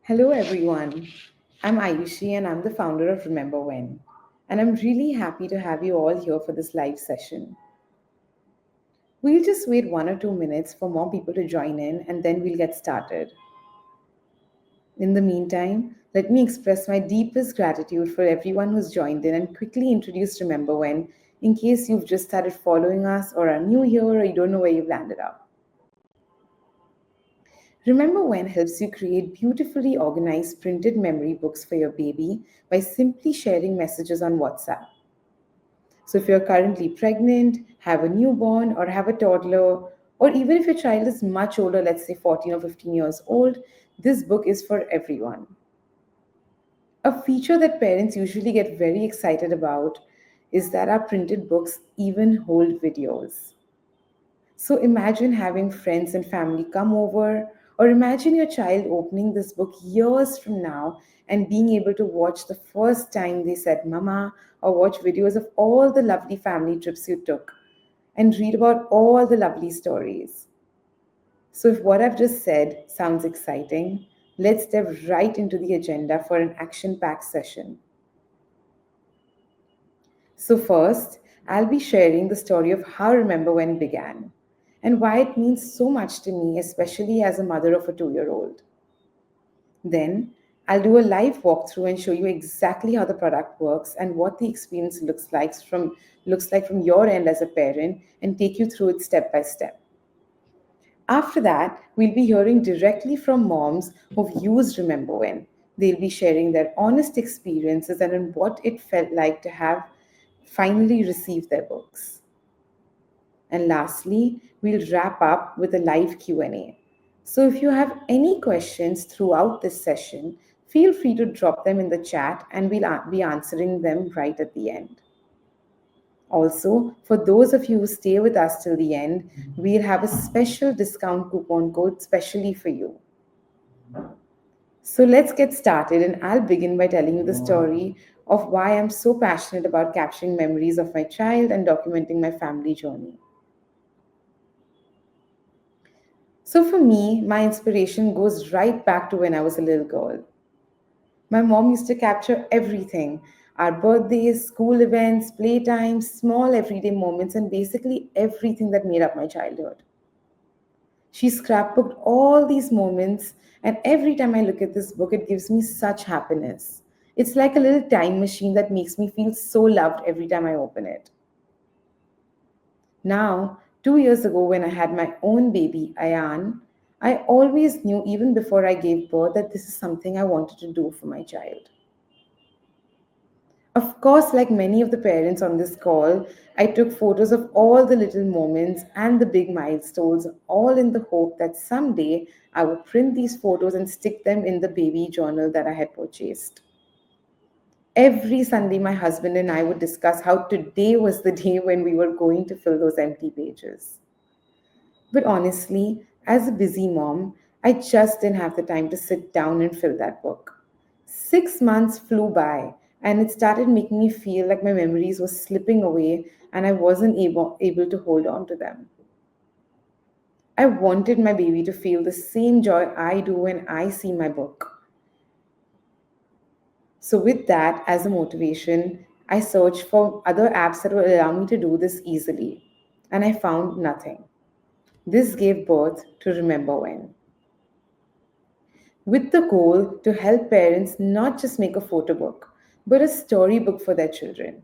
Hello, everyone. I'm Ayushi and I'm the founder of Remember When. And I'm really happy to have you all here for this live session. We'll just wait 1 or 2 minutes for more people to join in and then we'll get started. In the meantime, let me express my deepest gratitude for everyone who's joined in and quickly introduce Remember When in case you've just started following us or are new here or you don't know where you've landed up. Remember When helps you create beautifully organized printed memory books for your baby by simply sharing messages on WhatsApp. So, if you're currently pregnant, have a newborn, or have a toddler, or even if your child is much older, let's say 14 or 15 years old, this book is for everyone. A feature that parents usually get very excited about is that our printed books even hold videos. So imagine having friends and family come over, or imagine your child opening this book years from now and being able to watch the first time they said mama, or watch videos of all the lovely family trips you took, and read about all the lovely stories. So, if what I've just said sounds exciting, let's dive right into the agenda for an action packed session. So, first, I'll be sharing the story of how Remember When began and why it means so much to me, especially as a mother of a 2 year old. Then, I'll do a live walkthrough and show you exactly how the product works and what the experience looks like from your end as a parent and take you through it step by step. After that, we'll be hearing directly from moms who've used Remember When. They'll be sharing their honest experiences and on what it felt like to have finally received their books. And lastly, we'll wrap up with a live Q&A. So if you have any questions throughout this session, feel free to drop them in the chat and we'll be answering them right at the end. Also, for those of you who stay with us till the end, we'll have a special discount coupon code specially for you. So let's get started, and I'll begin by telling you the story of why I'm so passionate about capturing memories of my child and documenting my family journey. So, for me, my inspiration goes right back to when I was a little girl. My mom used to capture everything: our birthdays, school events, playtimes, small everyday moments, and basically everything that made up my childhood. She scrapbooked all these moments, and every time I look at this book, it gives me such happiness. It's like a little time machine that makes me feel so loved every time I open it. Now, 2 years ago, when I had my own baby, Ayan, I always knew, even before I gave birth, that this is something I wanted to do for my child. Of course, like many of the parents on this call, I took photos of all the little moments and the big milestones, all in the hope that someday I would print these photos and stick them in the baby journal that I had purchased. Every Sunday, my husband and I would discuss how today was the day when we were going to fill those empty pages. But honestly, as a busy mom, I just didn't have the time to sit down and fill that book. 6 months flew by, and it started making me feel like my memories were slipping away and I wasn't able to hold on to them. I wanted my baby to feel the same joy I do when I see my book. So, with that as a motivation, I searched for other apps that would allow me to do this easily, and I found nothing. This gave birth to Remember When, with the goal to help parents not just make a photo book, but a storybook for their children.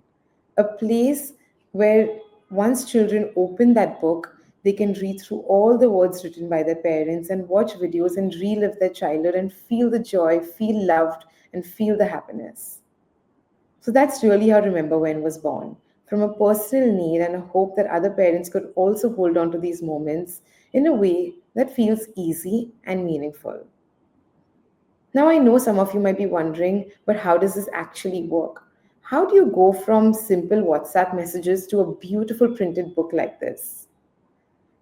A place where once children open that book, they can read through all the words written by their parents and watch videos and relive their childhood and feel the joy, feel loved, and feel the happiness. So that's really how Remember When was born, from a personal need and a hope that other parents could also hold on to these moments in a way that feels easy and meaningful. Now, I know some of you might be wondering, but how does this actually work? How do you go from simple WhatsApp messages to a beautiful printed book like this?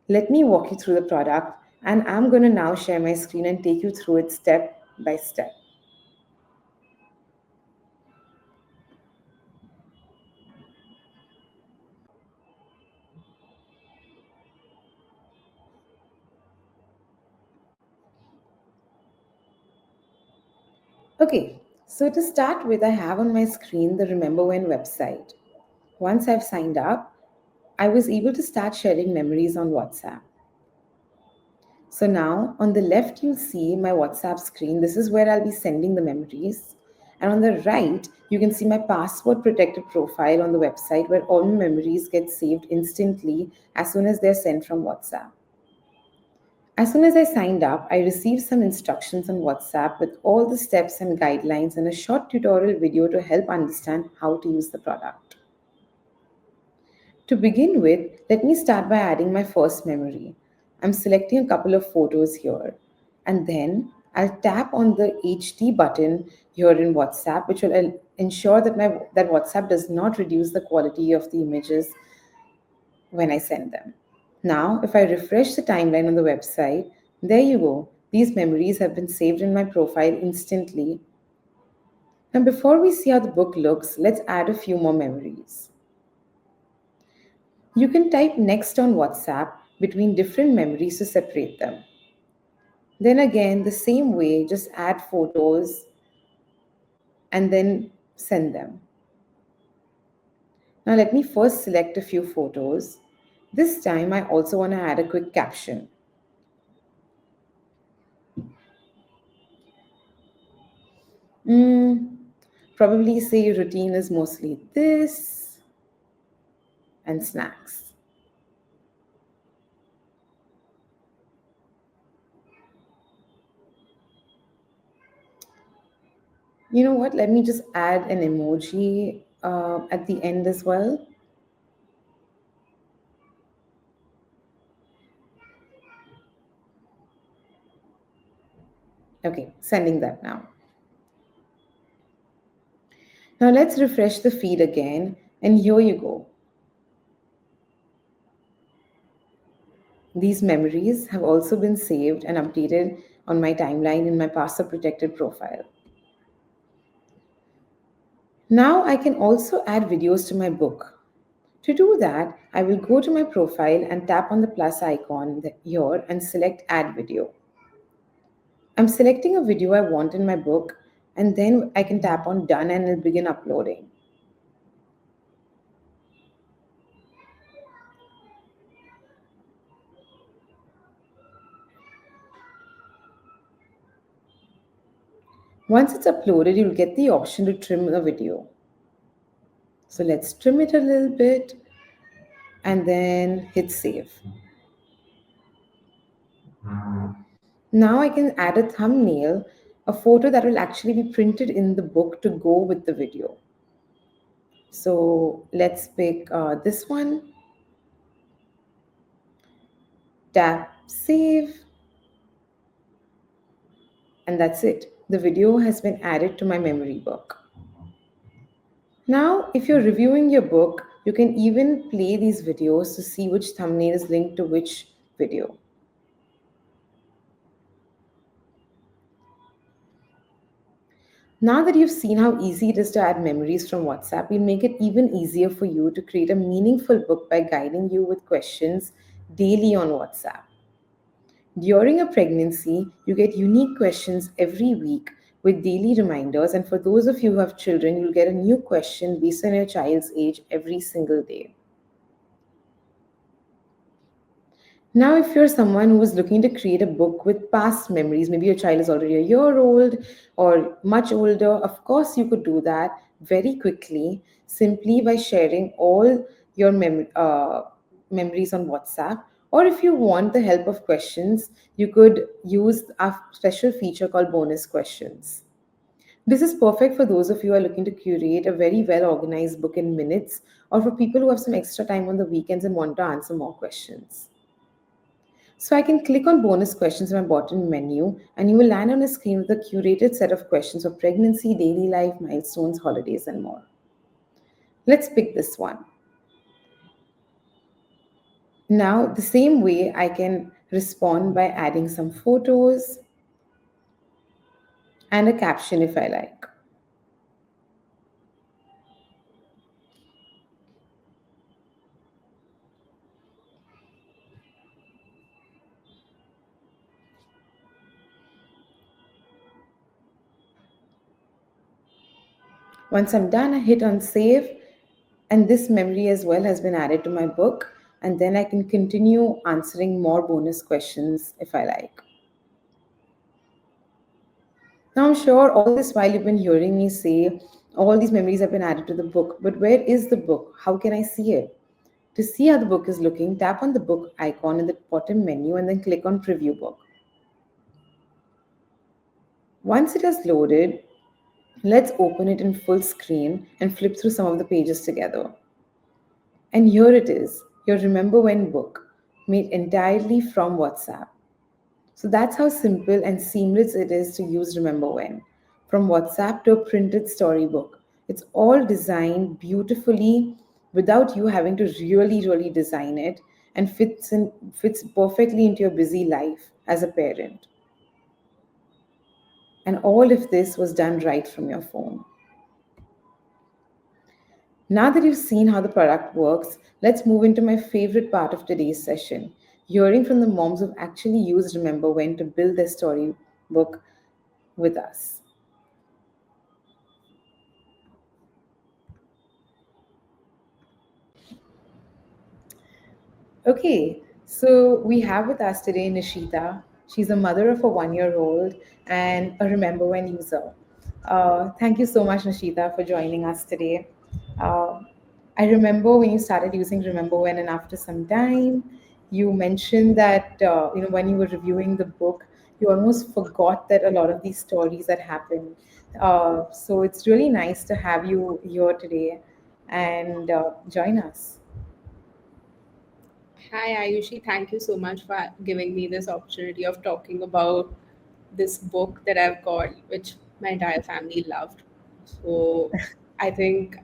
Let me walk you through the product, and I'm going to now share my screen and take you through it step by step. Okay, so to start with, I have on my screen the Remember When website. Once I've signed up, I was able to start sharing memories on WhatsApp. So now on the left, you'll see my WhatsApp screen. This is where I'll be sending the memories. And on the right, you can see my password protected profile on the website where all my memories get saved instantly as soon as they're sent from WhatsApp. As soon as I signed up, I received some instructions on WhatsApp with all the steps and guidelines and a short tutorial video to help understand how to use the product. To begin with, let me start by adding my first memory. I'm selecting a couple of photos here and then I'll tap on the HD button here in WhatsApp, which will ensure that WhatsApp does not reduce the quality of the images when I send them. Now, if I refresh the timeline on the website, there you go. These memories have been saved in my profile instantly. Now, before we see how the book looks, let's add a few more memories. You can type next on WhatsApp between different memories to separate them. Then again, the same way, just add photos and then send them. Now, let me first select a few photos. This time, I also want to add a quick caption. Mm, Probably say your routine is mostly this and snacks. You know what? Let me just add an emoji at the end as well. Okay, sending that now. Now let's refresh the feed again, and here you go. These memories have also been saved and updated on my timeline in my password protected profile. Now I can also add videos to my book. To do that, I will go to my profile and tap on the plus icon here and select add video. I'm selecting a video I want in my book and then I can tap on done and it'll begin uploading. Once it's uploaded, you'll get the option to trim the video. So let's trim it a little bit and then hit save. Now I can add a thumbnail, a photo that will actually be printed in the book to go with the video. So let's pick this one, tap save, and that's it. The video has been added to my memory book. Now, if you're reviewing your book, you can even play these videos to see which thumbnail is linked to which video. Now that you've seen how easy it is to add memories from WhatsApp, we'll make it even easier for you to create a meaningful book by guiding you with questions daily on WhatsApp. During a pregnancy, you get unique questions every week with daily reminders, and for those of you who have children, you'll get a new question based on your child's age every single day. Now, if you're someone who is looking to create a book with past memories, maybe your child is already a year old or much older, of course, you could do that very quickly simply by sharing all your memories on WhatsApp. Or if you want the help of questions, you could use a special feature called bonus questions. This is perfect for those of you who are looking to curate a very well organized book in minutes, or for people who have some extra time on the weekends and want to answer more questions. So I can click on bonus questions in my bottom menu and you will land on a screen with a curated set of questions for pregnancy, daily life, milestones, holidays, and more. Let's pick this one. Now, the same way I can respond by adding some photos and a caption if I like. Once I'm done, I hit on save, and this memory as well has been added to my book. And then I can continue answering more bonus questions if I like. Now, I'm sure all this while you've been hearing me say all these memories have been added to the book, but where is the book? How can I see it? To see how the book is looking, tap on the book icon in the bottom menu and then click on Preview Book. Once it has loaded, let's open it in full screen and flip through some of the pages together. And here it is, your Remember When book, made entirely from WhatsApp. So that's how simple and seamless it is to use Remember When. From WhatsApp to a printed storybook. It's all designed beautifully without you having to really design it, and fits perfectly into your busy life as a parent. And all of this was done right from your phone. Now that you've seen how the product works, let's move into my favorite part of today's session, hearing from the moms who've actually used Remember When to build their storybook with us. Okay, so we have with us today Nishita. She's a mother of a 1 year old and a Remember When user. Thank you so much, Nishita, for joining us today. Uh, I remember when you started using Remember When, and after some time, you mentioned that when you were reviewing the book, you almost forgot that a lot of these stories had happened. So it's really nice to have you here today and join us. Hi, Ayushi. Thank you so much for giving me this opportunity of talking about this book that I've got, which my entire family loved. So I think,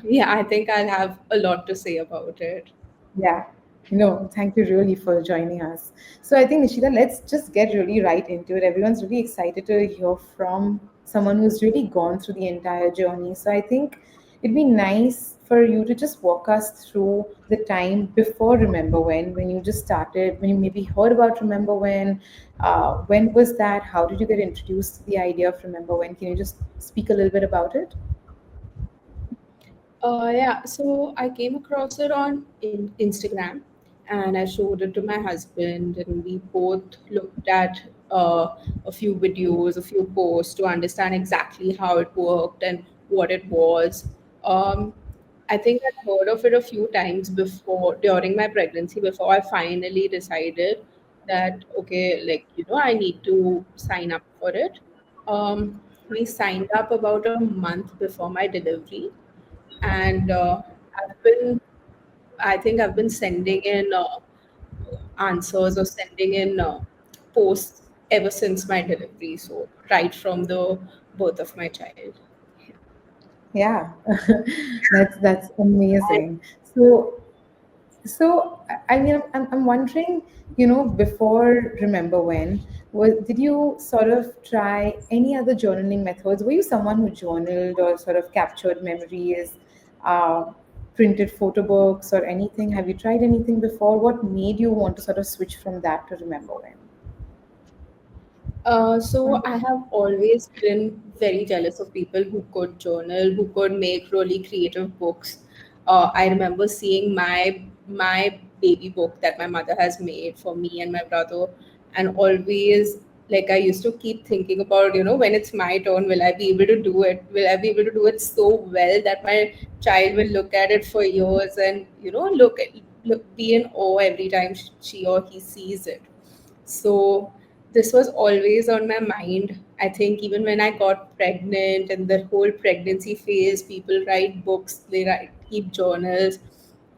yeah, I think I'll have a lot to say about it. Yeah. No, thank you really for joining us. So I think Nishita, let's just get really right into it. Everyone's really excited to hear from someone who's really gone through the entire journey. So I think it'd be nice for you to just walk us through the time before Remember when you just started, when you maybe heard about Remember when was that? How did you get introduced to the idea of Remember When? Can you just speak a little bit about it? Yeah, so I came across it on Instagram and I showed it to my husband, and we both looked at a few videos, a few posts to understand exactly how it worked and what it was. Um, I think I'd heard of it a few times before during my pregnancy before I finally decided that, okay, like, I need to sign up for it. We signed up about a month before my delivery, and I've been, I think I've been sending in answers or sending in posts ever since my delivery. So right from the birth of my child. Yeah, that's amazing. So, I mean, I'm wondering, before Remember When, did you sort of try any other journaling methods? Were you someone who journaled or sort of captured memories, uh, printed photo books or anything? Have you tried anything before? What made you want to sort of switch from that to Remember When? So I have always been very jealous of people who could journal, who could make really creative books. I remember seeing my baby book that my mother has made for me and my brother, and always, like, I used to keep thinking about, when it's my turn, will I be able to do it? Will I be able to do it so well that my child will look at it for years and be in awe every time she or he sees it. So this was always on my mind. I think even when I got pregnant and the whole pregnancy phase, people write books, keep journals.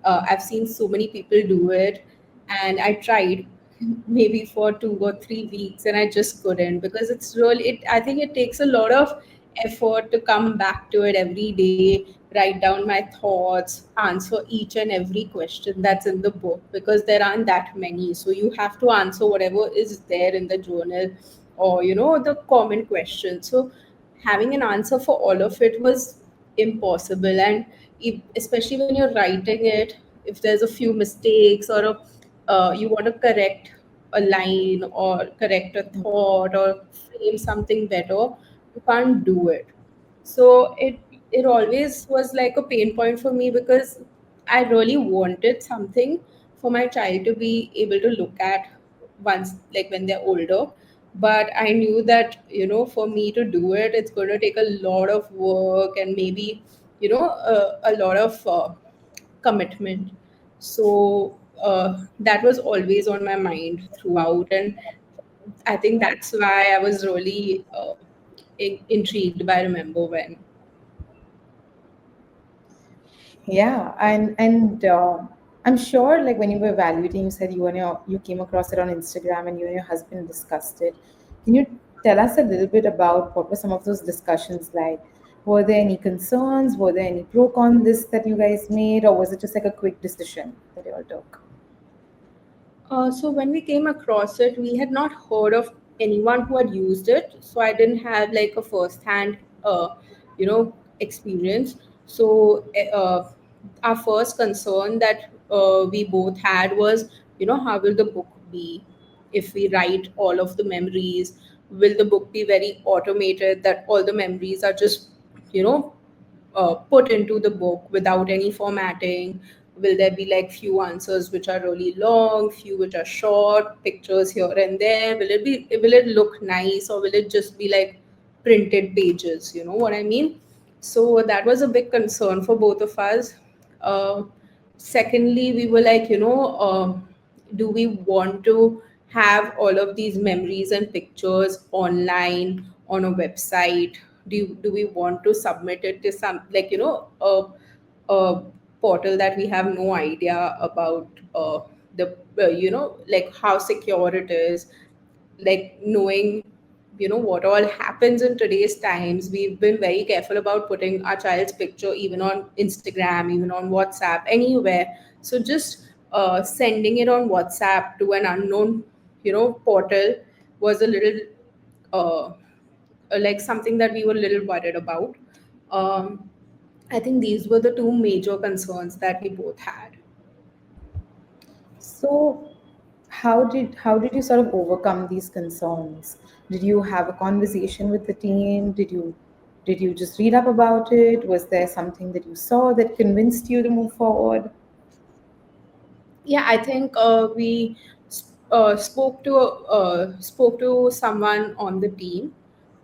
I've seen so many people do it, and I tried maybe for 2 or 3 weeks, and I just couldn't because it's really. I think it takes a lot of effort to come back to it every day, write down my thoughts, answer each and every question that's in the book because there aren't that many. So you have to answer whatever is there in the journal or, the common question. So having an answer for all of it was impossible. And especially when you're writing it, if there's a few mistakes or you want to correct a line or correct a thought or frame something better, you can't do it. So it always was like a pain point for me because I really wanted something for my child to be able to look at once, like when they're older. But I knew that, for me to do it, it's going to take a lot of work and maybe, a lot of commitment. So that was always on my mind throughout. And I think that's why I was really intrigued by Remember When. Yeah, and I'm sure like when you were evaluating, you said you came across it on Instagram and you and your husband discussed it. Can you tell us a little bit about what were some of those discussions like? Were there any concerns? Were there any pro con this that you guys made, or was it just like a quick decision that you all took? So when we came across it, we had not heard of anyone who had used it. So I didn't have like a first-hand, experience. So our first concern that we both had was, how will the book be if we write all of the memories? Will the book be very automated that all the memories are just, you know, put into the book without any formatting? Will there be like few answers which are really long, few which are short, pictures here and there? Will it look nice, or will it just be like printed pages? You know what I mean? So that was a big concern for both of us. Uh, Secondly, we were like, do we want to have all of these memories and pictures online on a website? Do we want to submit it to some, like, a portal that we have no idea about, the like how secure it is, like knowing, what all happens in today's times. We've been very careful about putting our child's picture even on Instagram, even on WhatsApp, anywhere. So just sending it on WhatsApp to an unknown, portal was a little uh, like something that we were a little worried about. um, I think these were the two major concerns that we both had. So, how did you sort of overcome these concerns? Did you have a conversation with the team? Did you just read up about it? Was there something that you saw that convinced you to move forward? Yeah, I think we spoke to someone on the team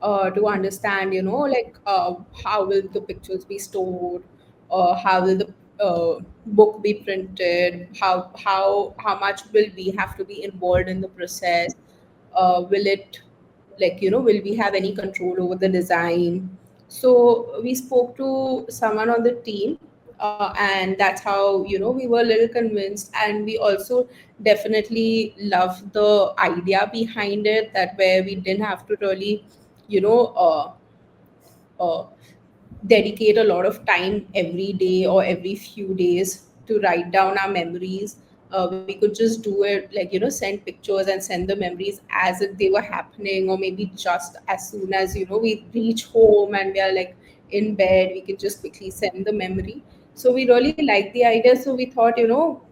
to understand, like how will the pictures be stored, how will the book be printed, how much will we have to be involved in the process, will it, like, will we have any control over the design? So we spoke to someone on the team, and that's how, we were a little convinced. And we also definitely loved the idea behind it, that where we didn't have to really, you know uh, uh, dedicate a lot of time every day or every few days to write down our memories. We could just do it, like, send pictures and send the memories as if they were happening, or maybe just as soon as, we reach home and we are like in bed, we can just quickly send the memory. So we really liked the idea, so we thought,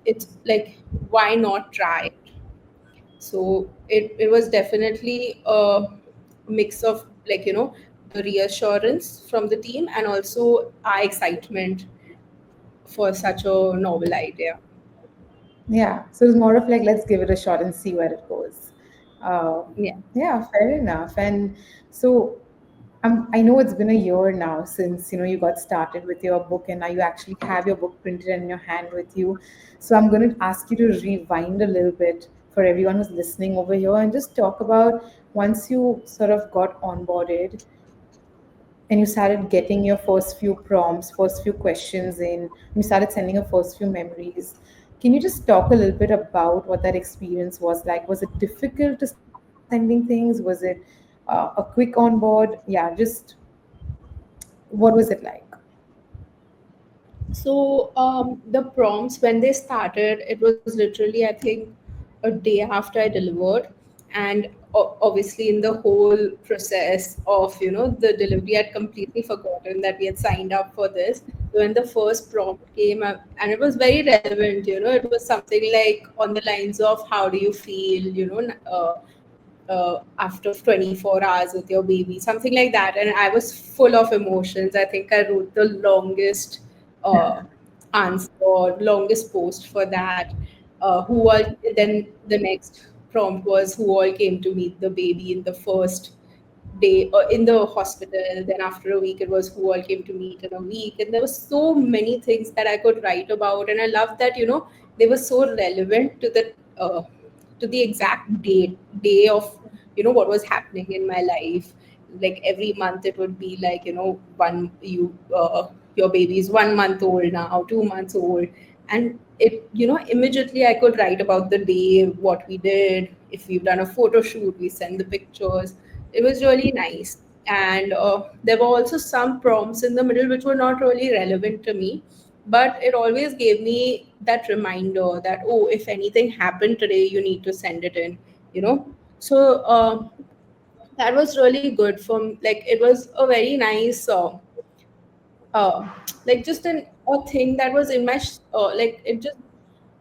it's like, why not try it? So it was definitely a mix of, like, the reassurance from the team and also our excitement for such a novel idea. Yeah, so it's more of like let's give it a shot and see where it goes. Uh, Yeah. yeah, fair enough. And so I know it's been a year now since you got started with your book, and now you actually have your book printed in your hand with you. So I'm going to ask you to rewind a little bit for everyone who's listening over here, and just talk about once you sort of got onboarded and you started getting your first few prompts, first few questions in, you started sending your first few memories. Can you just talk a little bit about what that experience was like? Was it difficult to start sending things? Was it a quick on board? Yeah, just what was it like? So the prompts, when they started, it was literally, I think, a day after I delivered. And obviously in the whole process of, the delivery, I'd completely forgotten that we had signed up for this. So when the first prompt came up, and it was very relevant, it was something like on the lines of, how do you feel, after 24 hours with your baby, something like that. And I was full of emotions. I think I wrote the longest uh, answer, longest post for that. Who all, then the next prompt was who all came to meet the baby in the first day in the hospital. Then after a week, it was who all came to meet in a week. And there were so many things that I could write about. And I love that, they were so relevant to the exact day of, what was happening in my life. Like every month it would be like, one you your baby is 1 month old now, 2 months old. And it, immediately I could write about the day, what we did. If we've done a photo shoot, we send the pictures. It was really nice. And there were also some prompts in the middle which were not really relevant to me, but it always gave me that reminder that, oh, if anything happened today, you need to send it in, you know. So that was really good. From like, it was a very nice uh, like just a thing that was in my like, it just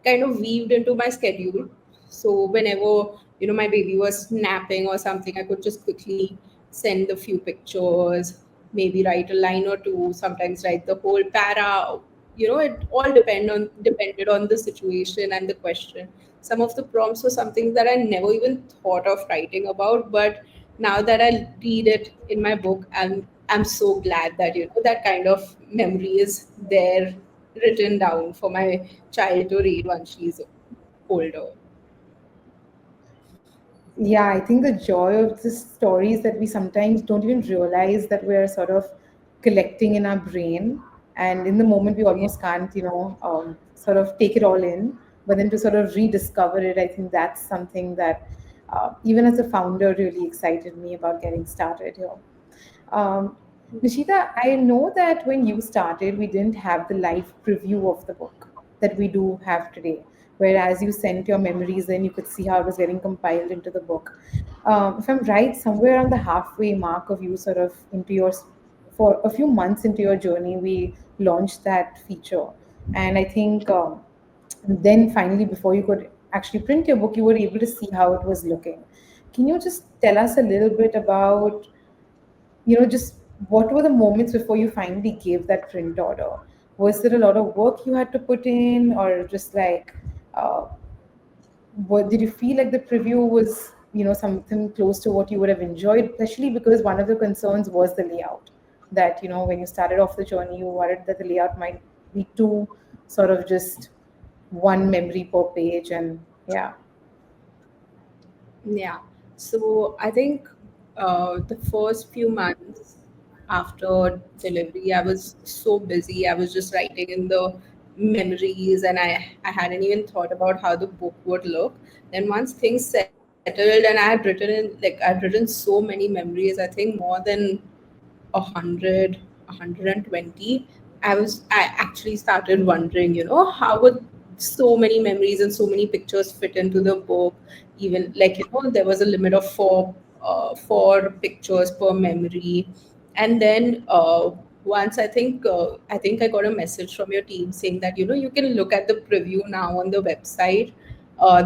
kind of weaved into my schedule. So whenever, my baby was napping or something, I could just quickly send a few pictures, maybe write a line or two, sometimes write the whole para. It all depended on the situation and the question. Some of the prompts were something that I never even thought of writing about, but now that I read it in my book, I'm so glad that, that kind of memory is there, written down for my child to read once she's older. Yeah, I think the joy of the stories that we sometimes don't even realize that we're sort of collecting in our brain. And in the moment, we Yeah. almost can't, sort of take it all in. But then to sort of rediscover it, I think that's something that, even as a founder, really excited me about getting started here. Um, Nishita, I know that when you started, we didn't have the live preview of the book that we do have today. Whereas you sent your memories, then you could see how it was getting compiled into the book. If I'm right, somewhere on the halfway mark of you sort of into your, for a few months into your journey, we launched that feature. And I think then finally, before you could actually print your book, you were able to see how it was looking. Can you just tell us a little bit about just what were the moments before you finally gave that print order? Was there a lot of work you had to put in, or just like, uh, what did you feel like the preview was, something close to what you would have enjoyed? Especially because one of the concerns was the layout. That when you started off the journey, you worried that the layout might be too sort of just one memory per page, and yeah. Yeah. So I think the first few months after delivery, I was so busy. I was just writing in the memories, and I hadn't even thought about how the book would look. Then once things settled, and I'd written so many memories, I think more than 100, 120. I actually started wondering, how would so many memories and so many pictures fit into the book. Even like, there was a limit of four pictures per memory. And then once I think I got a message from your team saying that, you can look at the preview now on the website.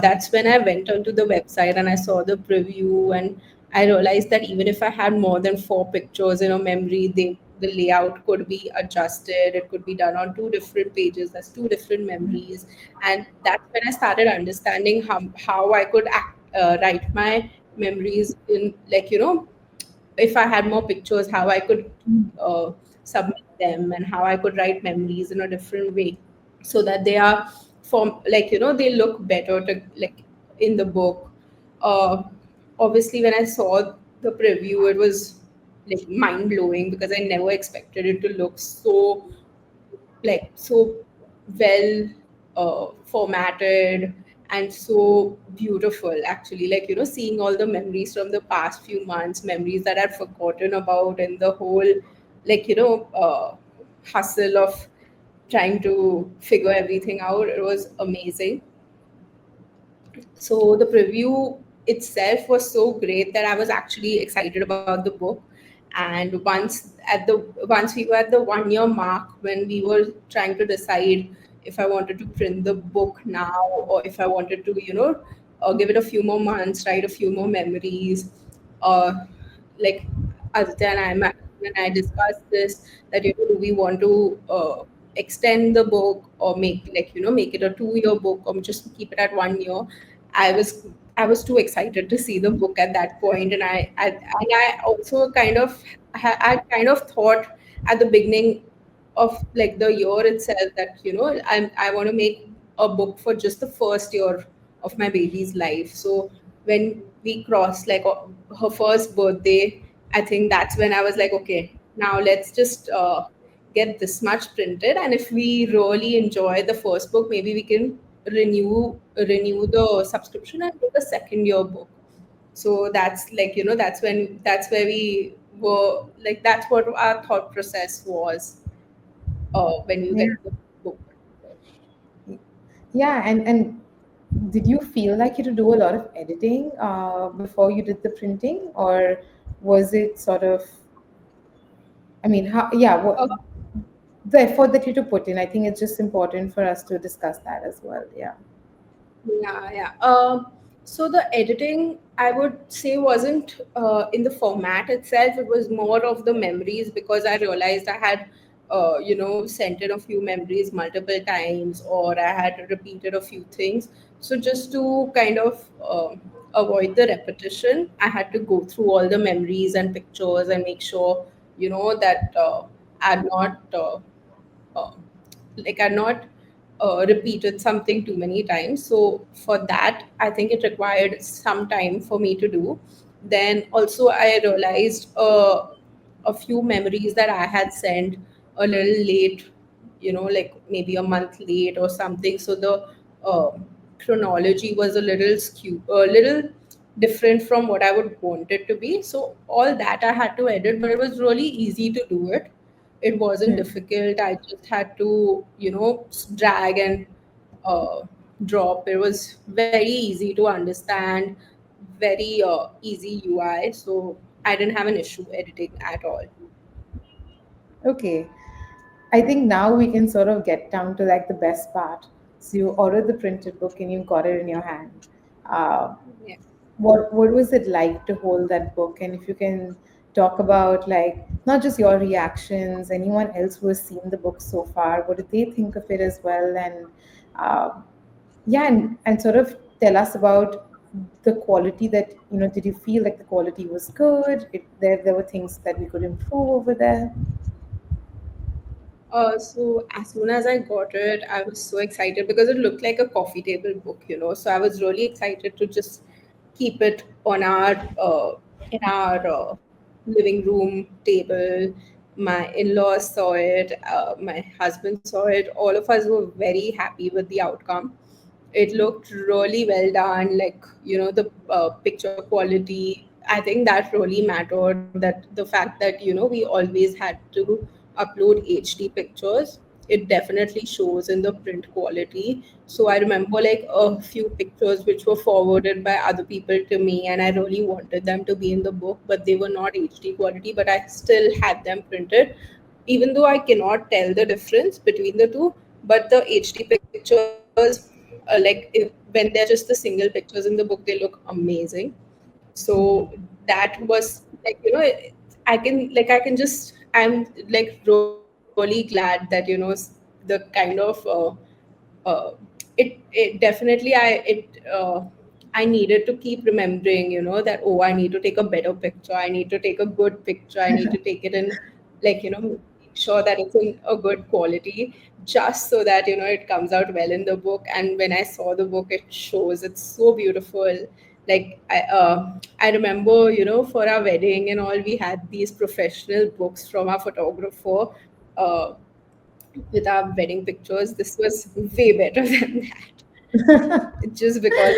That's when I went onto the website and I saw the preview, and I realized that even if I had more than four pictures in a memory, the layout could be adjusted. It could be done on two different pages. That's two different memories. And that's when I started understanding how I could write my memories in, like, if I had more pictures, how I could uh, submit them, and how I could write memories in a different way, so that they are form, like, they look better to, like, in the book. uh, Obviously, when I saw the preview, it was like mind blowing, because I never expected it to look so well formatted and so beautiful. Actually, like, seeing all the memories from the past few months, memories that I'd forgotten about, and the whole, like, hustle of trying to figure everything out, it was amazing. So the preview itself was so great that I was actually excited about the book. And once we were at the 1 year mark, when we were trying to decide if I wanted to print the book now, or if I wanted to, give it a few more months, write a few more memories. Uh, like Aditya and I discussed this, that do we want to extend the book, or make, like, make it a 2 year book, or just keep it at 1 year. I was I was too excited to see the book at that point, and I also kind of I kind of thought at the beginning of like the year itself that I want to make a book for just the first year of my baby's life. So when we crossed like her first birthday, I think that's when I was like, okay, now let's just get this much printed, and if we really enjoy the first book, maybe we can renew the subscription and make a second year book. So that's like, that's where we were, like, that's what our thought process was when you Yeah. get the book. Yeah, and did you feel like you had to do a lot of editing before you did the printing, or was it sort of, I mean, how, yeah, Uh, what the effort that you had to put in? I think it's just important for us to discuss that as well. Yeah. Yeah, yeah. So the editing, I would say, wasn't in the format itself. It was more of the memories, because I realized I had, sent in a few memories multiple times, or I had repeated a few things. So just to kind of avoid the repetition, I had to go through all the memories and pictures and make sure, that I'd not. Uh, like I'd not repeated something too many times. So for that, I think it required some time for me to do. Then also I realized a few memories that I had sent a little late, like maybe a month late or something. So the uh, chronology was a little a little different from what I would want it to be. So all that I had to edit, but it was really easy to do it. It wasn't Hmm. difficult. I just had to, drag and uh, drop. It was very easy to understand, very easy UI. So I didn't have an issue editing at all. Okay. I think now we can sort of get down to like the best part. So you ordered the printed book and you got it in your hand. Uh, Yeah. what was it like to hold that book? And if you can talk about like not just your reactions, anyone else who has seen the book so far, what did they think of it as well? And uh, yeah, and sort of tell us about the quality that, did you feel like the quality was good? There were things that we could improve over there. So as soon as I got it, I was so excited because it looked like a coffee table book, So I was really excited to just keep it on our in our living room table. My in-laws saw it, my husband saw it. All of us were very happy with the outcome. It looked really well done, like, the picture quality. I think that really mattered, that the fact that, we always had to upload HD pictures. It definitely shows in the print quality. So I remember like a few pictures which were forwarded by other people to me, and I really wanted them to be in the book, but they were not HD quality, but I still had them printed, even though I cannot tell the difference between the two. But the HD pictures, like when they're just the single pictures in the book, they look amazing. So that was like, I'm like really glad that, the kind of uh, it definitely I needed to keep remembering, that, oh, I need to take a better picture, I need to take a good picture, I need to take it in, like, make sure that it's in a good quality, just so that, it comes out well in the book. And when I saw the book, it shows, it's so beautiful. Like I remember, for our wedding and all, we had these professional books from our photographer, uh, with our wedding pictures. This was way better than that, just because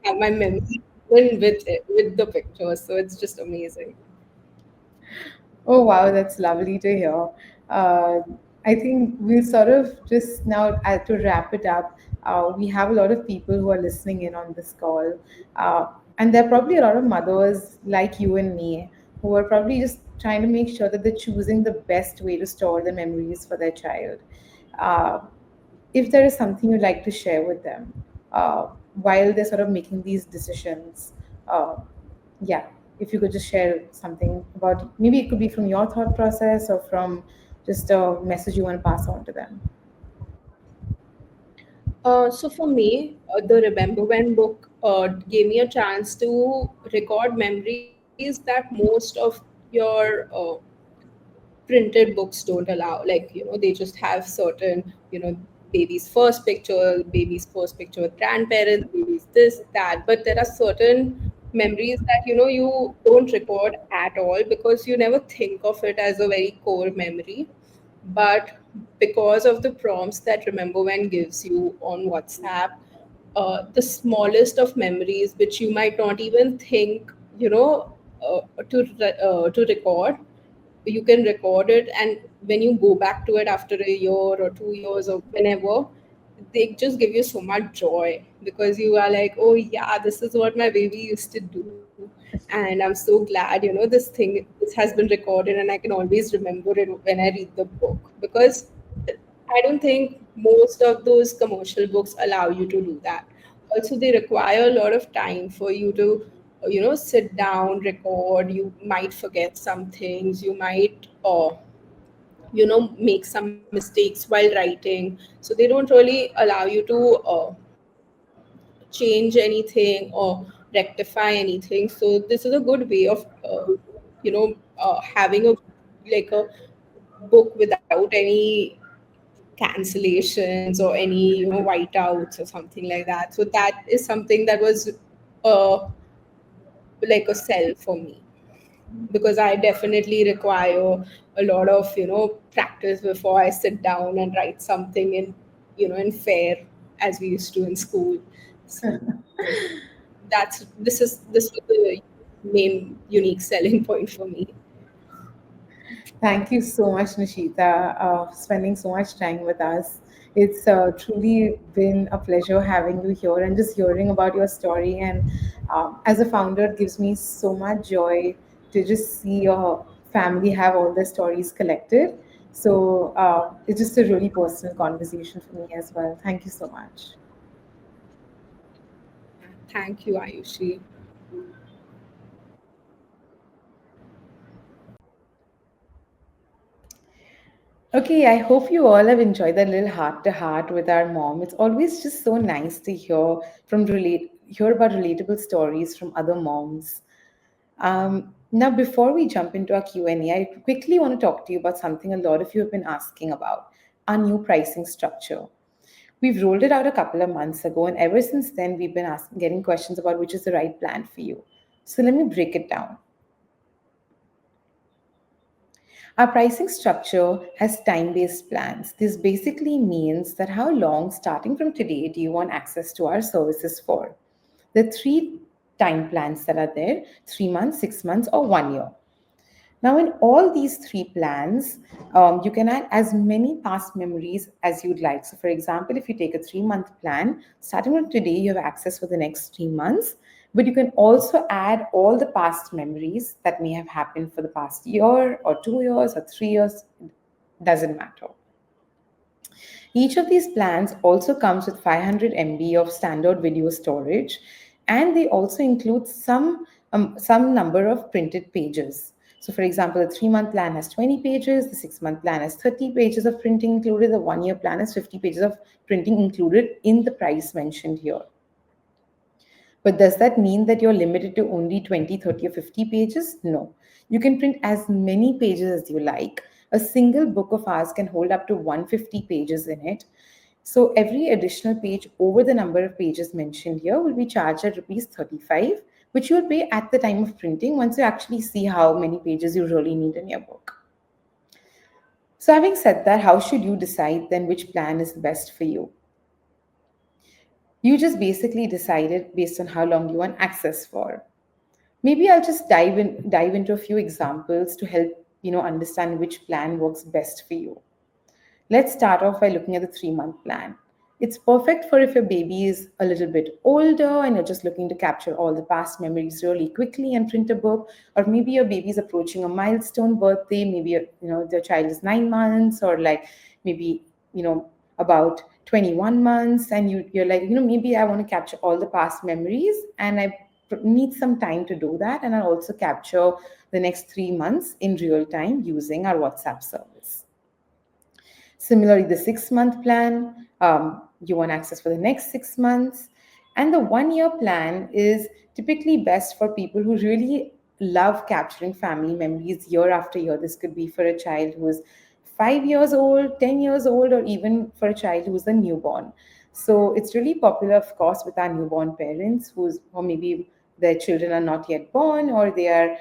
I have my memory even with it, with the pictures. So it's just amazing. Oh, wow, that's lovely to hear. Uh, I think we'll sort of just now, to wrap it up, we have a lot of people who are listening in on this call. And there are probably a lot of mothers like you and me who are probably just trying to make sure that they're choosing the best way to store the memories for their child. Uh, if there is something you'd like to share with them, while they're sort of making these decisions. Uh, yeah, if you could just share something about, maybe it could be from your thought process or from just a message you want to pass on to them. So for me, the Remember When book gave me a chance to record memories that most of your printed books don't allow. Like, they just have certain, baby's first picture, baby's first picture with grandparents, baby's this, that. But there are certain memories that, you don't record at all because you never think of it as a very core memory. But because of the prompts that Remember When gives you on WhatsApp, the smallest of memories which you might not even think, to record, you can record it, and when you go back to it after a year or 2 years or whenever, they just give you so much joy because you are like, oh yeah, this is what my baby used to do. And I'm so glad, this has been recorded and I can always remember it when I read the book, because I don't think most of those commercial books allow you to do that. Also, they require a lot of time for you to, sit down, record. You might forget some things. You might, make some mistakes while writing. So they don't really allow you to change anything or rectify anything. So this is a good way of, having a like a book without any cancellations or any whiteouts or something like that. So that is something that was uh, like a sell for me, because I definitely require a lot of practice before I sit down and write something in in fair, as we used to in school. So this was the main unique selling point for me. Thank you so much, Nishita, spending so much time with us. It's truly been a pleasure having you here and just hearing about your story. And as a founder, it gives me so much joy to just see your family have all their stories collected. So it's just a really personal conversation for me as well. Thank you so much. Thank you, Ayushi. Okay, I hope you all have enjoyed that little heart to heart with our mom. It's always just so nice to hear about relatable stories from other moms. Now, before we jump into our Q&A, I quickly want to talk to you about something a lot of you have been asking about, our new pricing structure. We've rolled it out a couple of months ago, and ever since then, we've been getting questions about which is the right plan for you. So let me break it down. Our pricing structure has time based plans. This basically means that how long, starting from today, do you want access to our services for? The three time plans that are there: 3 months, 6 months, or 1 year. Now, in all these three plans, you can add as many past memories as you'd like. So, for example, if you take a 3 month plan, starting from today, you have access for the next 3 months, but you can also add all the past memories that may have happened for the past year or 2 years or 3 years, doesn't matter. Each of these plans also comes with 500 MB of standard video storage, and they also include some number of printed pages. So, for example, the 3 month plan has 20 pages, the 6 month plan has 30 pages of printing included, the 1 year plan has 50 pages of printing included in the price mentioned here. But does that mean that you're limited to only 20, 30, or 50 pages? No. You can print as many pages as you like. A single book of ours can hold up to 150 pages in it. So every additional page over the number of pages mentioned here will be charged at rupees 35, which you will pay at the time of printing once you actually see how many pages you really need in your book. So, having said that, how should you decide then which plan is the best for you? You just basically decided based on how long you want access for. Maybe I'll just dive into a few examples to help understand which plan works best for you. Let's start off by looking at the 3 month plan. It's perfect for if your baby is a little bit older and you're just looking to capture all the past memories really quickly and print a book, or maybe your baby is approaching a milestone birthday. Maybe the child is 9 months, or like maybe about 21 months, and you're like, maybe I want to capture all the past memories, and I need some time to do that. And I'll also capture the next 3 months in real time using our WhatsApp service. Similarly, the 6 month plan, you want access for the next 6 months. And the 1 year plan is typically best for people who really love capturing family memories year after year. This could be for a child who is 5 years old, 10 years old, or even for a child who's a newborn. So it's really popular, of course, with our newborn parents or maybe their children are not yet born, or they are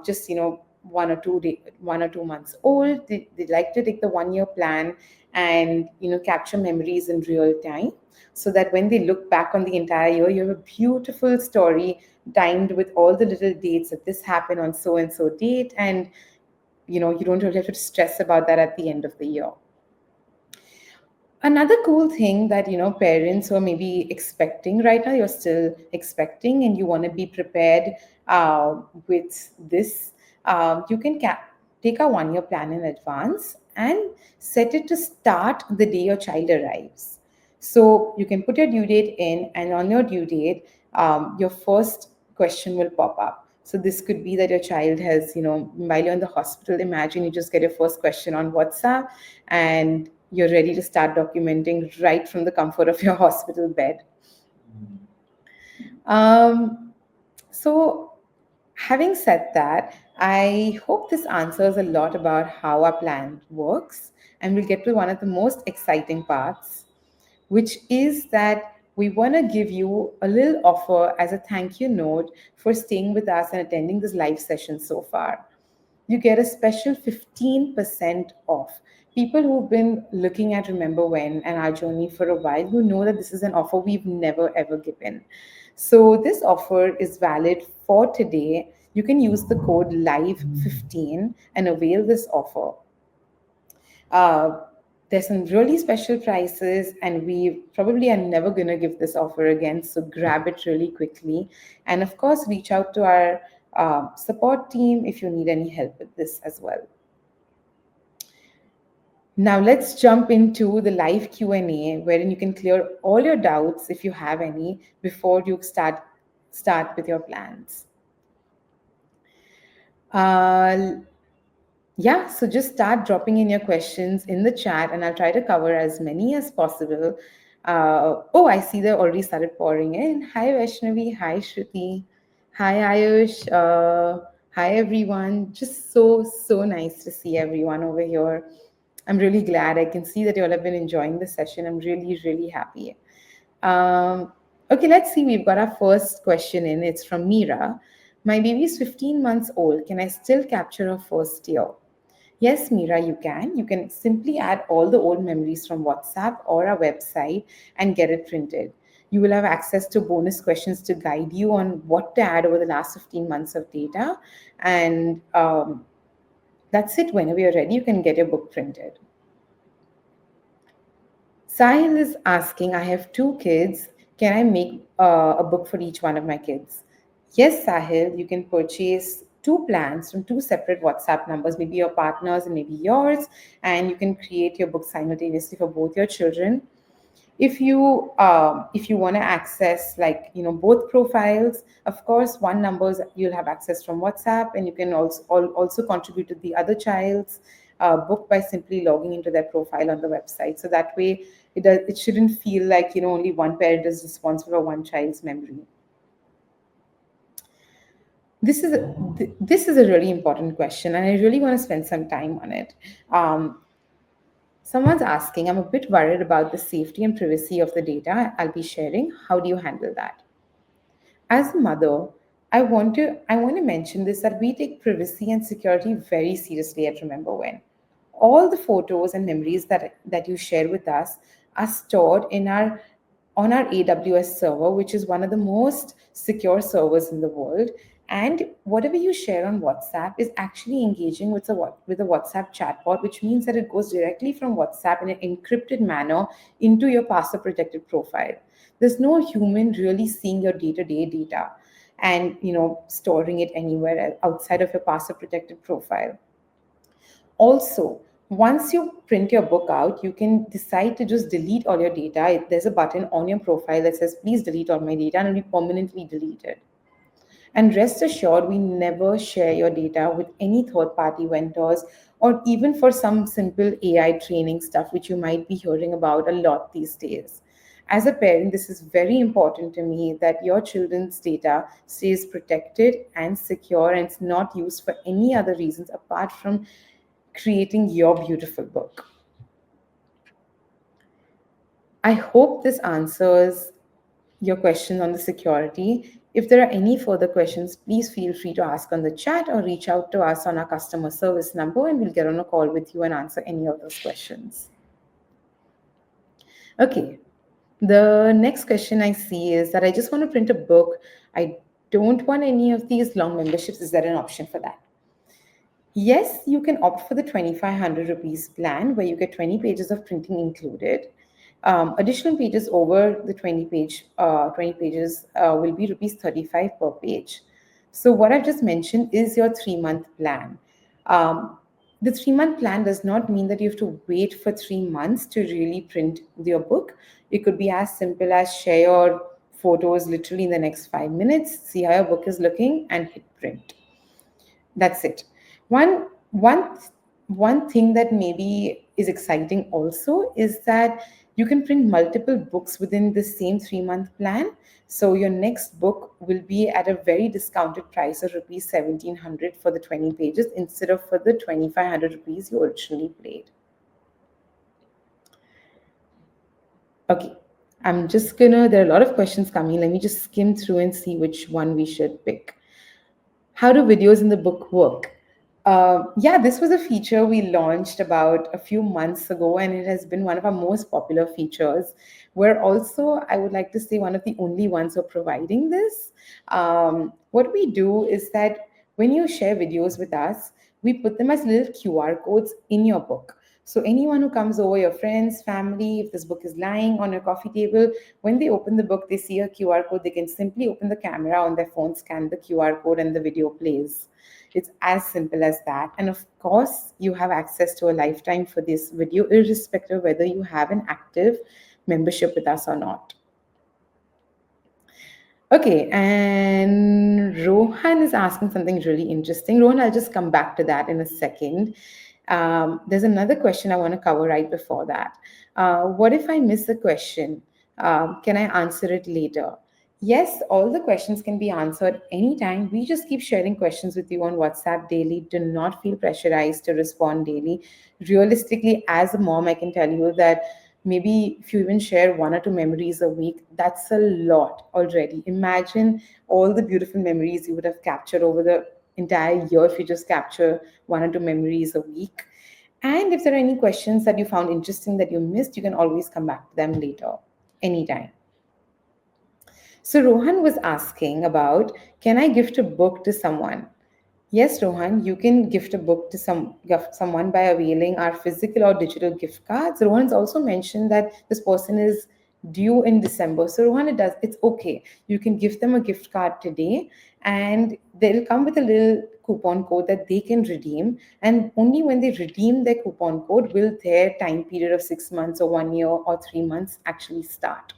just 1 or 2 months old. They like to take the 1 year plan and capture memories in real time, so that when they look back on the entire year, you have a beautiful story timed with all the little dates that this happened on so and so date, and you don't really have to stress about that at the end of the year. Another cool thing that parents who are maybe expecting right now, you're still expecting, and you want to be prepared with this. You can take a 1 year plan in advance and set it to start the day your child arrives. So you can put your due date in, and on your due date, your first question will pop up. So this could be that your child has, while you're in the hospital, imagine you just get your first question on WhatsApp, and you're ready to start documenting right from the comfort of your hospital bed. Um, so, having said that, I hope this answers a lot about how our plan works, and we'll get to one of the most exciting parts, which is that we want to give you a little offer as a thank you note for staying with us and attending this live session so far. You get a special 15% off. People who've been looking at Remember When and our journey for a while, who know that this is an offer we've never ever given. So this offer is valid for today. You can use the code LIVE15 and avail this offer. Uh, there's some really special prices, and we probably are never going to give this offer again. So grab it really quickly. And of course, reach out to our support team if you need any help with this as well. Now let's jump into the live Q&A, wherein you can clear all your doubts if you have any before you start with your plans. Yeah, so just start dropping in your questions in the chat, and I'll try to cover as many as possible. Oh, I see they already started pouring in. Hi, Vaishnavi. Hi, Shruti. Hi, Ayush. Hi, everyone. Just so nice to see everyone over here. I'm really glad. I can see that you all have been enjoying the session. I'm really happy. Okay, let's see. We've got our first question in. It's from Meera. My baby is 15 months old. Can I still capture her first year? Yes, Meera, you can. You can simply add all the old memories from WhatsApp or our website and get it printed. You will have access to bonus questions to guide you on what to add over the last 15 months of data. And that's it. Whenever you're ready, you can get your book printed. Sahil is asking, I have 2 kids. Can I make a book for each one of my kids? Yes, Sahil, you can purchase 2 plans from 2 separate WhatsApp numbers, maybe your partner's and maybe yours, and you can create your book simultaneously for both your children. If you want to access both profiles, of course, one numbers you'll have access from WhatsApp, and you can also contribute to the other child's book by simply logging into their profile on the website. So that way, it shouldn't feel like only one parent is responsible for one child's memory. This is a really important question, and I really want to spend some time on it. Someone's asking, I'm a bit worried about the safety and privacy of the data I'll be sharing. How do you handle that? As a mother, I want to mention this, that we take privacy and security very seriously at Remember When. All the photos and memories that you share with us are stored on our AWS server, which is one of the most secure servers in the world. And whatever you share on WhatsApp is actually engaging with a WhatsApp chatbot, which means that it goes directly from WhatsApp in an encrypted manner into your password protected profile. There's no human really seeing your day-to-day data and storing it anywhere outside of your password protected profile. Also, Once you print your book out, you can decide to just delete all your data. There's a button on your profile that says, please delete all my data, and it'll be permanently deleted. And rest assured, we never share your data with any third party vendors or even for some simple AI training stuff, which you might be hearing about a lot these days. As a parent, this is very important to me that your children's data stays protected and secure and it's not used for any other reasons apart from creating your beautiful book. I hope this answers your question on the security. If there are any further questions, please feel free to ask on the chat or reach out to us on our customer service number and we'll get on a call with you and answer any of those questions. Okay, the next question I see is that I just want to print a book. I don't want any of these long memberships. Is there an option for that? Yes, you can opt for the 2,500 rupees plan where you get 20 pages of printing included. Additional pages over the 20 pages will be rupees 35 per page. So what I've just mentioned is your 3-month plan. The 3-month plan does not mean that you have to wait for 3 months to really print your book. It could be as simple as share your photos literally in the next 5 minutes, see how your book is looking, and hit print. That's it. One thing that maybe is exciting also is that you can print multiple books within the same 3-month plan. So your next book will be at a very discounted price of rupees 1,700 for the 20 pages instead of for the 2,500 rupees you originally paid. Okay, there are a lot of questions coming. Let me just skim through and see which one we should pick. How do videos in the book work? Yeah, this was a feature we launched about a few months ago, and it has been one of our most popular features. We're also, I would like to say, one of the only ones who are providing this. What we do is that when you share videos with us, we put them as little QR codes in your book. So anyone who comes over, your friends, family, if this book is lying on your coffee table, when they open the book, they see a QR code, they can simply open the camera on their phone, scan the QR code, and the video plays. It's as simple as that. And of course, you have access to a lifetime for this video, irrespective of whether you have an active membership with us or not. Okay, and Rohan is asking something really interesting. Rohan, I'll just come back to that in a second. There's another question I want to cover right before that. What if I miss a question? Can I answer it later? Yes, all the questions can be answered anytime. We just keep sharing questions with you on WhatsApp daily. Do not feel pressurized to respond daily. Realistically, as a mom, I can tell you that maybe if you even share 1 or 2 memories a week, that's a lot already. Imagine all the beautiful memories you would have captured over the entire year if you just capture 1 or 2 memories a week. And if there are any questions that you found interesting that you missed, you can always come back to them later, anytime. So Rohan was asking about, can I gift a book to someone? Yes, Rohan, you can gift a book to someone by availing our physical or digital gift cards. Rohan's also mentioned that this person is due in December. So Rohan, it's okay. You can give them a gift card today and they'll come with a little coupon code that they can redeem. And only when they redeem their coupon code will their time period of 6 months or 1 year or 3 months actually start.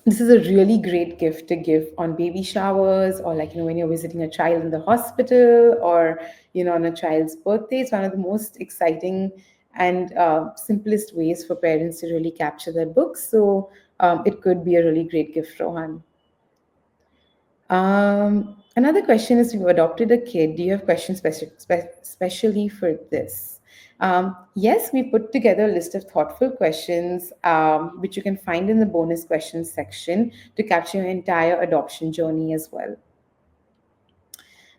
This is a really great gift to give on baby showers or when you're visiting a child in the hospital or on a child's birthday. It's one of the most exciting and simplest ways for parents to really capture their books. So it could be a really great gift, Rohan. Another question is, you've adopted a kid. Do you have questions especially for this? Yes, we put together a list of thoughtful questions, which you can find in the bonus questions section to capture your entire adoption journey as well.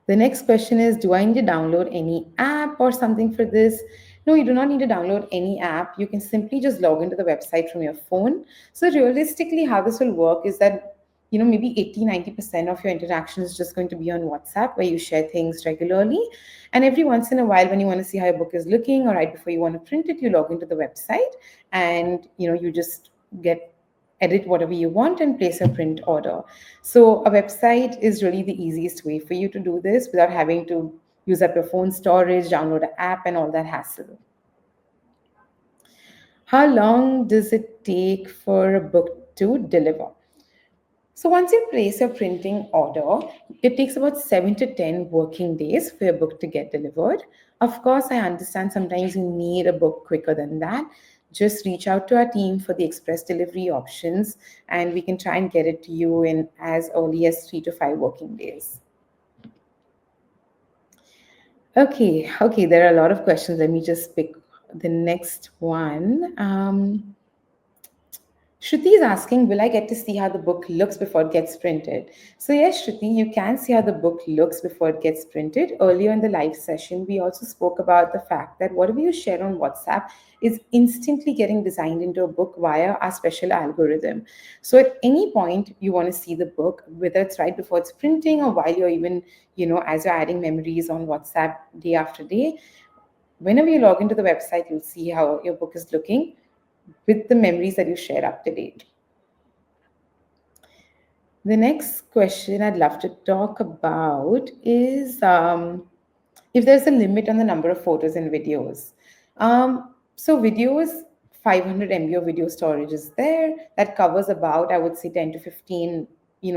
The next question is, do I need to download any app or something for this? No, you do not need to download any app. You can simply just log into the website from your phone. So realistically, how this will work is that maybe 80-90% of your interaction is just going to be on WhatsApp, where you share things regularly. And every once in a while, when you want to see how your book is looking or right before you want to print it, you log into the website and you just edit whatever you want and place a print order. So a website is really the easiest way for you to do this without having to use up your phone storage, download an app, and all that hassle. How long does it take for a book to deliver? So once you place your printing order, it takes about 7 to 10 working days for your book to get delivered. Of course, I understand sometimes you need a book quicker than that. Just reach out to our team for the express delivery options, and we can try and get it to you in as early as 3 to 5 working days. Okay, there are a lot of questions. Let me just pick the next one. Shruti is asking, will I get to see how the book looks before it gets printed? So, yes, Shruti, you can see how the book looks before it gets printed. Earlier in the live session, we also spoke about the fact that whatever you share on WhatsApp is instantly getting designed into a book via our special algorithm. So, at any point you want to see the book, whether it's right before it's printing or while you're even, as you're adding memories on WhatsApp day after day, whenever you log into the website, you'll see how your book is looking with the memories that you share up to date. The next question I'd love to talk about is if there's a limit on the number of photos and videos. So videos, 500 MB of video storage is there. That covers about, I would say, 10 to 15,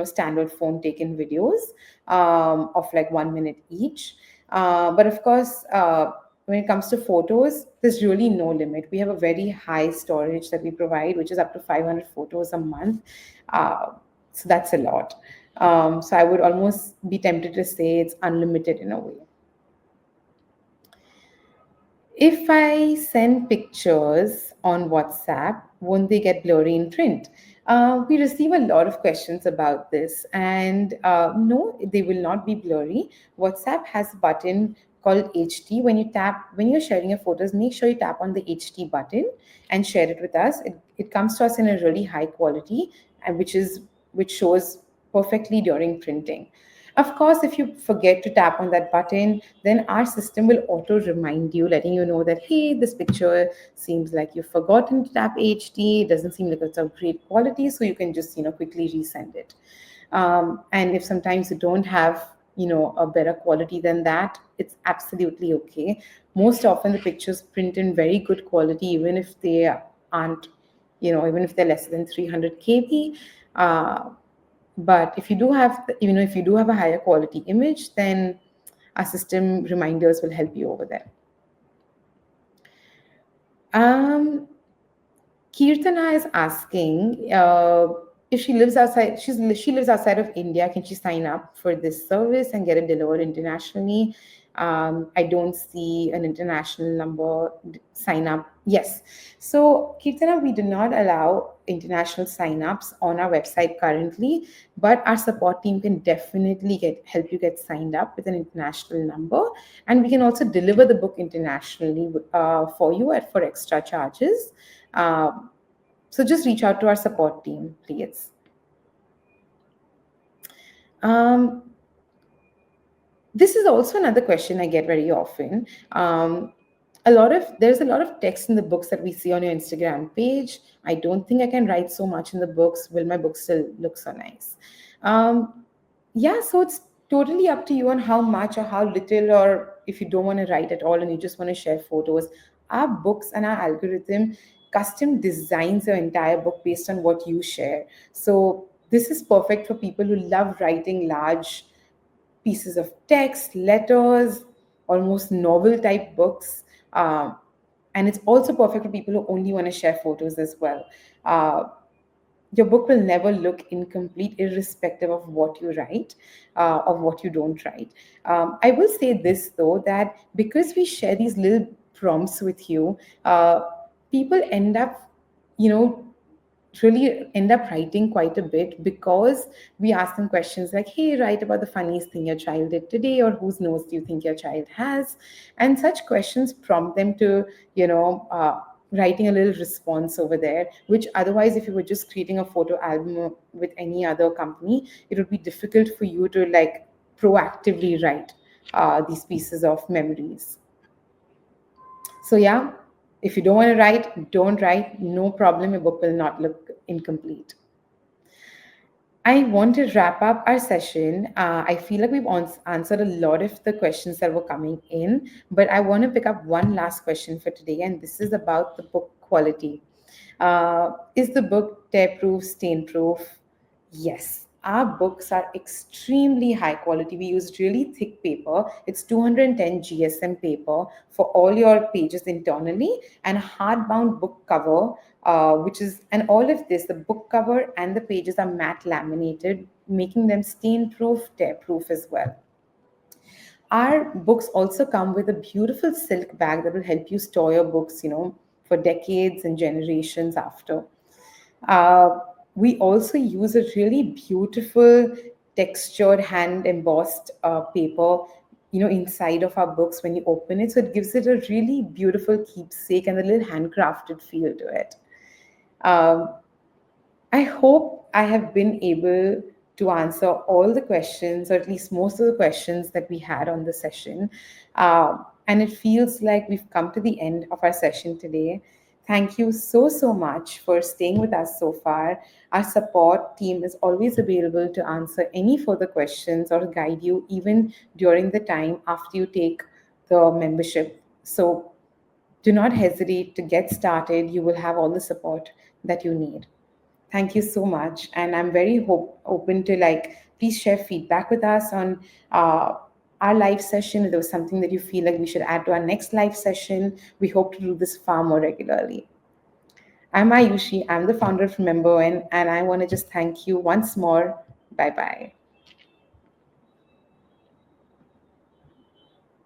standard phone taken videos of like 1 minute each. But of course, when it comes to photos, there's really no limit. We have a very high storage that we provide, which is up to 500 photos a month. So that's a lot. So I would almost be tempted to say it's unlimited in a way. If I send pictures on WhatsApp, won't they get blurry in print? We receive a lot of questions about this, and no, they will not be blurry. WhatsApp has a button called HT. When you're sharing your photos, make sure you tap on the HT button and share it with us. It comes to us in a really high quality, and which shows perfectly during printing. Of course, if you forget to tap on that button, then our system will auto remind you, letting you know that, hey, this picture seems like you've forgotten to tap HD. It doesn't seem like it's of great quality, so you can just, quickly resend it. And if sometimes you don't have, a better quality than that, it's absolutely okay. Most often, the pictures print in very good quality, even if they aren't, even if they're less than 300 KB. But if you do have, if you do have a higher quality image, then our system reminders will help you over there. Kirtana is asking if she lives outside. She lives outside of India. Can she sign up for this service and get it delivered internationally? I don't see an international number sign up. Yes. So, Kirtana, we do not allow international sign-ups on our website currently, but our support team can definitely help you get signed up with an international number, and we can also deliver the book internationally for you for extra charges. So just reach out to our support team, please. This is also another question I get very often. There's a lot of text in the books that we see on your Instagram page. I don't think I can write so much in the books. Will my book still look so nice? Yeah, so it's totally up to you on how much or how little, or if you don't want to write at all and you just want to share photos. Our books and our algorithm custom designs your entire book based on what you share. So this is perfect for people who love writing large pieces of text, letters, almost novel type books. And it's also perfect for people who only want to share photos as well. Your book will never look incomplete, irrespective of what you write, of what you don't write. I will say this though, that because we share these little prompts with you, people end up, really end up writing quite a bit, because we ask them questions like, hey, write about the funniest thing your child did today, or whose nose do you think your child has? And such questions prompt them to, writing a little response over there, which otherwise, if you were just creating a photo album with any other company, it would be difficult for you to like proactively write these pieces of memories. So yeah, if you don't want to write, don't write. No problem. Your book will not look incomplete. I want to wrap up our session. I feel like we've answered a lot of the questions that were coming in, but I want to pick up one last question for today, and this is about the book quality. Is the book tear-proof, stain-proof? Yes, our books are extremely high quality. We use really thick paper. It's 210 GSM paper for all your pages internally, and a hardbound book cover, and all of this, the book cover and the pages are matte laminated, making them stain proof, tear proof as well. Our books also come with a beautiful silk bag that will help you store your books, for decades and generations after. Uh, we also use a really beautiful textured hand embossed paper, inside of our books when you open it. So it gives it a really beautiful keepsake and a little handcrafted feel to it. Um, I hope I have been able to answer all the questions, or at least most of the questions that we had on the session. And it feels like we've come to the end of our session today. Thank you so, so much for staying with us so far. Our support team is always available to answer any further questions or guide you even during the time after you take the membership. So do not hesitate to get started. You will have all the support that you need. Thank you so much. And I'm very open to, please share feedback with us on uh, our live session. If there was something that you feel like we should add to our next live session, we hope to do this far more regularly. I'm Ayushi. I'm the founder of Remember When, and I want to just thank you once more. Bye bye.